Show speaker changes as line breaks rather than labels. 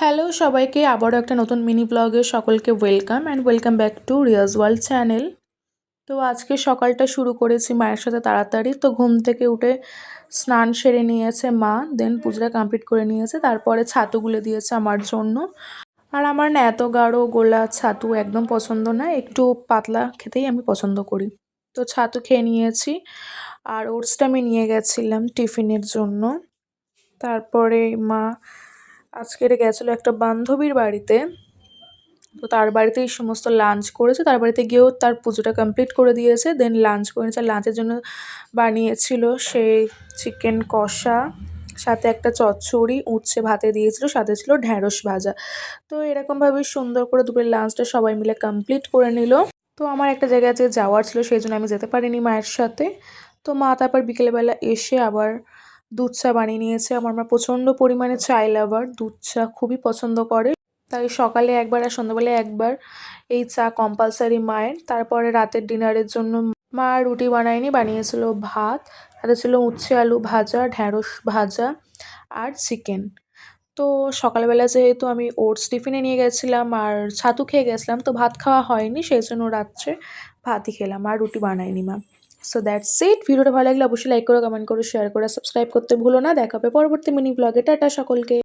Hello সবাইকে আবারও একটা নতুন মিনি ব্লগে সকলকে welcome back to Riyaz world channel. তো আজকে সকালটা শুরু করেছি মায়ের সাথে তাড়াতাড়ি। তো ঘুম থেকে উঠে স্নান সেরে নিয়েছে মা, দেন পুজোটা কমপ্লিট করে নিয়েছে, তারপরে ছাতু গুলে দিয়েছে আমার জন্য। আর আমার না এত গাঢ় গোলা ছাতু একদম পছন্দ না, একটু পাতলা খেতেই আমি পছন্দ করি। তো ছাতু খেয়ে নিয়েছি। আর ওটসটা আমি নিয়ে গেছিলাম টিফিনের জন্য। তারপরে মা আজকের গেছিলো একটা বান্ধবীর বাড়িতে, তো তার বাড়িতেই সমস্ত লাঞ্চ করেছে। তার বাড়িতে গিয়েও তার পুজোটা কমপ্লিট করে দিয়েছে, দেন লাঞ্চ করে নিয়েছে। লাঞ্চের জন্য বানিয়েছিল সেই চিকেন কষা, সাথে একটা চচ্চড়ি, উচ্ছে ভাতে দিয়েছিল, সাথে ছিল ঢ্যাঁড়স ভাজা। তো এরকমভাবে সুন্দর করে দুপুরের লাঞ্চটা সবাই মিলে কমপ্লিট করে নিল। তো আমার একটা জায়গায় যে যাওয়ার ছিল সেই জন্য আমি যেতে পারিনি মায়ের সাথে। তো মা তারপর বিকেলবেলা এসে আবার দুধ চা বানিয়ে নিয়েছে। আমার মা প্রচণ্ড পরিমাণে চাই লাভার, দুধ চা খুবই পছন্দ করে, তাই সকালে একবার আর সন্ধ্যাবেলায় একবার এই চা কম্পালসারি মায়ের। তারপরে রাতের ডিনারের জন্য মা রুটি বানায়নি, বানিয়েছিল ভাত, সাথে ছিল উচ্ছে আলু ভাজা, ঢ্যাঁড়স ভাজা আর চিকেন। তো সকালবেলা যেহেতু আমি ওটস টিফিনে নিয়ে গেছিলাম আর ছাতু খেয়ে গেছিলাম, তো ভাত খাওয়া হয়নি, সেই জন্য রাত্রে ভাতই খেলাম, আর রুটি বানায়নি মা। So that's it. ভিডিওটা ভালো লাগলে অবশ্যই লাইক করো, কমেন্ট করো, শেয়ার করো, সাবস্ক্রাইব করতে ভুলো না। দেখা হবে পরবর্তী মিনি ব্লগে। টাটা সকলকে।